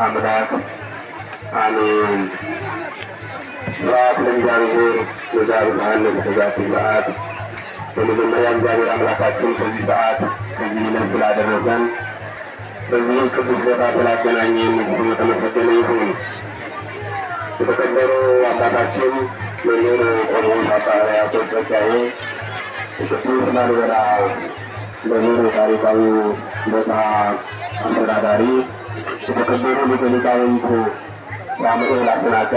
አምላክ አሜን። ስብሐት ለእግዚአብሔር ወዛብርሃን ለተዛቲ ሰዓት። በመጀመሪያ እግዚአብሔር አምላካችን ከዚህ ሰዓት ከዚህ ዕለት ስላደረሰን በዚህም ቅዱስ ቦታ ስላገናኘን ስሙ የተመሰገነ ይሁን። የተከበሩ አባታችን መምህር ቆሞስ አባ ሕርያቆስ ጸጋዬ የቅዱስ ላሊበላ መምህር ታሪካዊ ቦታ አስተዳዳሪ፣ የተከበሩ ሊቀ ሊቃውንት ሳሙኤል አስናቀ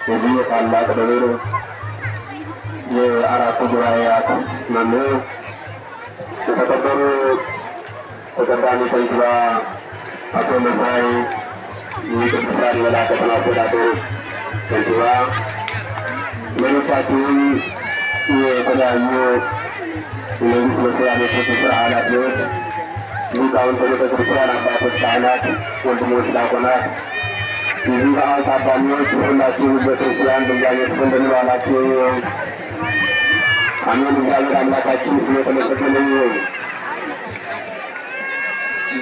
የዚህ ታላቅ ደብር የአራቱ ጉባኤያት መምህር፣ የተከበሩ ተቀዳሚ ከንቲባ አቶ መሳይ የቅዱስ ላሊበላ ከተማ አስተዳደር ከንቲባ፣ ሌሎቻችሁም የተለያዩ የመንግስት መስሪያ ቤቶች የስራ ኃላፊዎች፣ ሊቃውንተ ቤተ ክርስቲያን አባቶች፣ ካህናት፣ ወንድሞች፣ ዲያቆናት፣ የዚህ በዓል ታዳሚዎች ሁላችሁም በክርስቲያን በእግዚአብሔር ስም እንደምን ዋላችሁ? አሜን። እግዚአብሔር አምላካችን ስሙ የተመሰገነ ይሁን።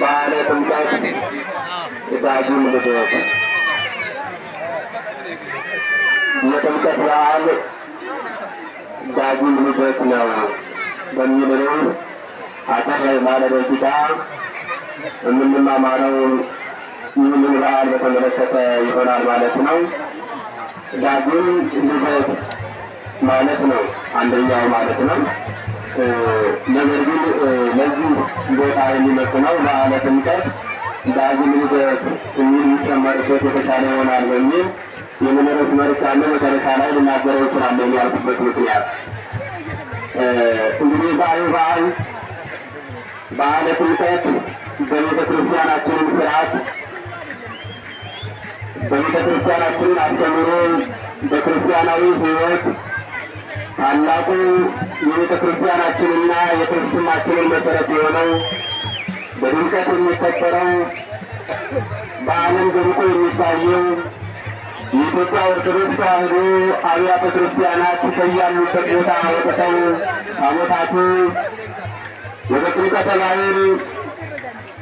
በዓለ ጥምቀት የዳግም ልደት የጥምቀት በዓል ዳግም ልደት ነው በሚል ርዕስ አጠር ባለ ደቂቃ የምንማማረው ይህንን በዓል በተመለከተ ይሆናል ማለት ነው። ዳግም ልደት ማለት ነው አንደኛው ማለት ነው። ነገር ግን ለዚህ ቦታ የሚመጥነው በዓለ ጥምቀት ዳግም ልደት የሚል የሚጨመርበት የተሻለ ይሆናል በሚል የመንረስ መርጫ ያለ መጨረሻ ላይ ልናገረው ይችላል የሚያልኩበት ምክንያት እንግዲህ በዓለ ጥምቀት በቤተ ክርስቲያናችንን ስርዓት በቤተ ክርስቲያናችንን አስተምሮ በክርስቲያናዊ ሕይወት ታላቁ የቤተ ክርስቲያናችንና የክርስትናችንን መሰረት የሆነው በድምቀት የሚከበረው በዓለም ደምቆ የሚታየው የኢትዮጵያ ኦርቶዶክስ ተዋሕዶ አብያተ ክርስቲያናት ከያሉበት ቦታ ወጥተው ታቦታቱ ወደ ጥምቀተ ባሕር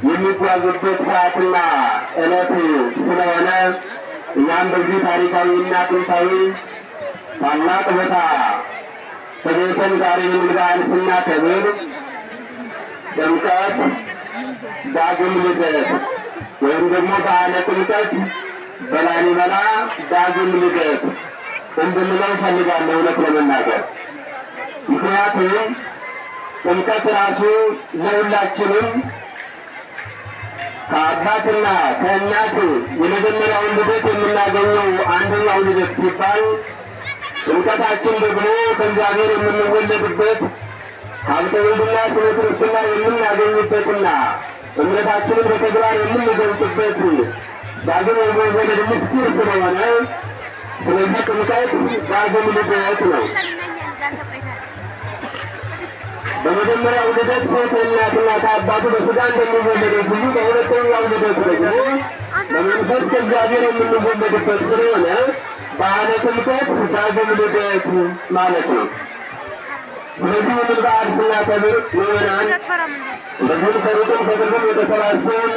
የሚጓዙበት ሰዓትና ዕለት ስለሆነ እኛም በዚህ ታሪካዊና ጥንታዊ ታላቅ ቦታ ተገኝተን ዛሬ ይህንን በዓል ስናከብር ጥምቀት ዳግም ልደት ወይም ደግሞ በዓለ ጥምቀት በላሊበላ ዳግም ልደት እንድንለው እፈልጋለሁ እውነት ለመናገር። ምክንያቱም ጥምቀት ራሱ ለሁላችንም ከአባትና ከእናት የመጀመሪያውን ልደት የምናገኘው አንደኛው ልደት ሲባል ጥምቀታችን ደግሞ ከእግዚአብሔር የምንወለድበት ሀብተ ወልድና ስመ ክርስትና የምናገኝበትና እምነታችንን በተግባር የምንገልጽበት ዳግም የመወለድ ምስጢር ስለሆነ ስለዚህ ጥምቀት ዳግም ልደት ነው። በመጀመሪያው ልደት ሴት እናትና ከአባቱ በሥጋ እንደሚወለደው ሁሉ በሁለተኛው ልደት ደግሞ በመንፈስ ከእግዚአብሔር የምንወለድበት ስለሆነ በዓለ ጥምቀት ዳግም ልደት ማለት ነው። ስለዚህ ይህንን በዓል ስናከብር ምዕመናን በዚህም ከሩቅም ከቅርብም የተሰባሰብን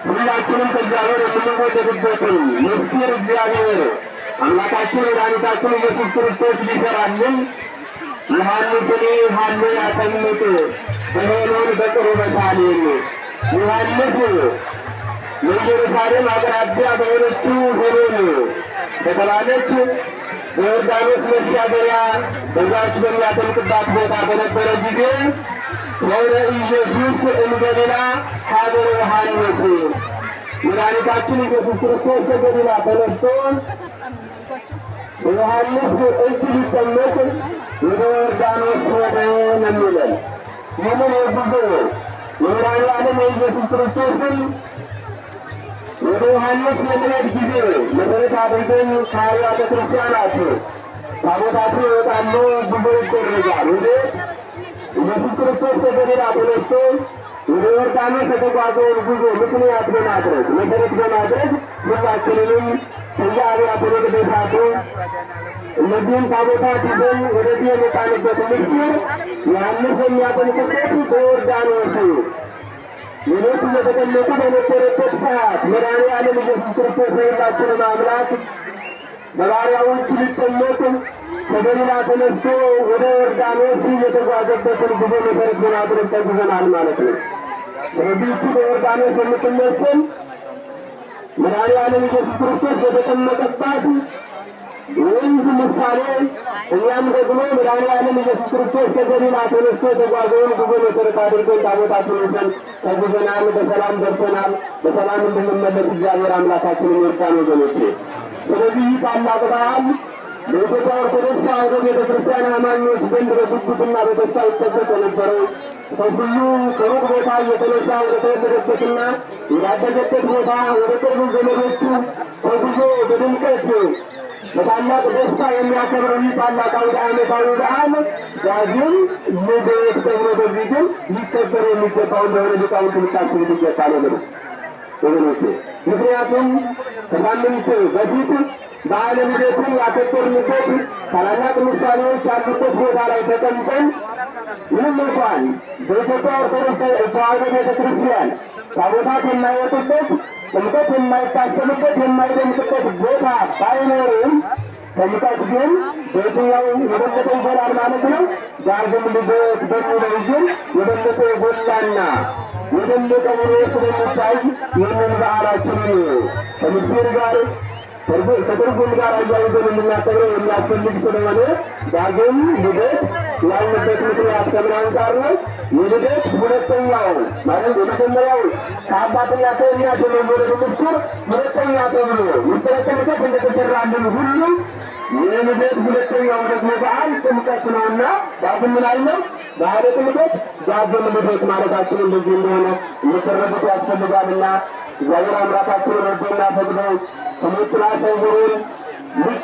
ሁላችንም ከእግዚአብሔር የምንወለድበትን ምስጢር እግዚአብሔር አምላካችን መድኃኒታችን ኢየሱስ ክርስቶስ ሊሰራልን ዮሐንስኔ ሀሌ ያጠምቅ በሄኖን በቅርበ ሳሌም ዮሐንስ የኢየሩሳሌም አቅራቢያ በሆነችው ሄኖን በተባለች በዮርዳኖስ መሻገሪያ በዛች በሚያጠምቅባት ቦታ በነበረ ጊዜ ወደ ኢየሱስ እንገሊላ ሀገረ ዮሐንስ መድኃኒታችን ኢየሱስ ክርስቶስ ከገሊላ ተነስቶ በዮሐንስ እጅ ሊጠመቅ ወደ ዮርዳኖስ ሄደ ነው የሚለን። ይህንን የጉዞ የመድኃኔዓለም የኢየሱስ ክርስቶስን ወደ ዮሐንስ መጥመቅ ጊዜ መሠረት አድርገን ከአብያተ ክርስቲያናት ታቦታቱ ይወጣሉ፣ ጉዞ ይደረጋል። ወደ ኢየሱስ ክርስቶስ ከገሊላ ተነስቶ ወደ ዮርዳኖስ የተጓዘውን ጉዞ ምክንያት በማድረግ መሠረት በማድረግ ሁላችንንም ከየአብያተ መቅደሳቱ እነዚህም ታቦታት ይዘን ወደዚህ የመጣንበት ምስጢር ዮሐንስ የሚያጠምቅበት በዮርዳኖስ ሌሎች እየተገለጡ በነበረበት ሰዓት መድኃኔዓለም ኢየሱስ ክርስቶስ የሁላችንም አምላክ በባሪያዎቹ ሊጠመቅ ከገሊላ ተነስቶ ወደ ዮርዳኖስ የተጓዘበትን ጉዞ መሰረት በማድረግ ተጉዘናል ማለት ነው። ስለዚህ በዮርዳኖስ የምትመስል መድኃኔዓለም ኢየሱስ ክርስቶስ የተጠመቀባት ወንዝ ምሳሌ፣ እኛም ደግሞ መድኃኔዓለም ኢየሱስ ክርስቶስ ከገሊላ ተነስቶ የተጓዘውን ጉዞ መሰረት አድርገን ታቦታቱን ይዘን ተጉዘናል። በሰላም ደርሰናል። በሰላም እንድንመለስ እግዚአብሔር አምላካችንን ይርዳን ወገኖቼ። ስለዚህ ታላቅ በዓል በኢትዮጵያ ኦርቶዶክስ ተዋሕዶ ቤተክርስቲያን አማኞች ዘንድ በጉጉትና በደስታ ይጠበቅ የነበረው ሰው ሁሉ ከሩቅ ቦታ እየተነሳ ወደ ተወለደበትና ወዳደገበት ቦታ ወደ ቅርብ ዘመዶቹ ተጉዞ በድምቀት በታላቅ ደስታ የሚያከብረው ይህ ታላቅ አውደ ዓመታዊ በዓል ዳግም ልደት ተብሎ በዚህ ግን ሊከበር የሚገባው እንደሆነ ሊቃውንት ልታስቡ ይገባል ወገኖቼ። ምክንያቱም ከሳምንት በፊት በዓለ ልደትን ያከበርንበት ታላላቅ ምሳሌዎች ያሉበት ቦታ ላይ ተቀምጠን ምንም እንኳን በኢትዮጵያ ኦርቶዶክስ ተዋሕዶ ቤተክርስቲያን ታቦታት የማይወጡበት ጥምቀት የማይታሰብበት የማይደምቅበት ቦታ ባይኖርም ጥምቀት ግን በየትኛው የበለጠ ይጎላል ማለት ነው። ዳግም ልደት በሚለው ግን የበለጠ የጎላና የበለጠ ሆኖ ስለሚታይ ይህንን በዓላችንን ከምስጢር ጋር ከትርጉም ጋር አያይዘን የምናከብረው የሚያስፈልግ ስለሆነ ዳግም ልደት ያልንበት ምክንያት ከምን አንጻር ነው? የልደት ሁለተኛው ማለት የመጀመሪያው ከአባትና ከእናት የመወለዱ ምስጢር ሁለተኛ ተብሎ ጥምቀት እንደተሰራልን ሁሉ የልደት ሁለተኛው ደግሞ በዓል ጥምቀት ነውና ዳግም ምን አለው? በዓለ ጥምቀት ዳግም ልደት ማለታችን እንደዚህ እንደሆነ እየተረዱት ያስፈልጋልና እግዚአብሔር አምላካችን ረድቶና ፈቅዶ ከሞት ጥላ ሰውሮን ልክ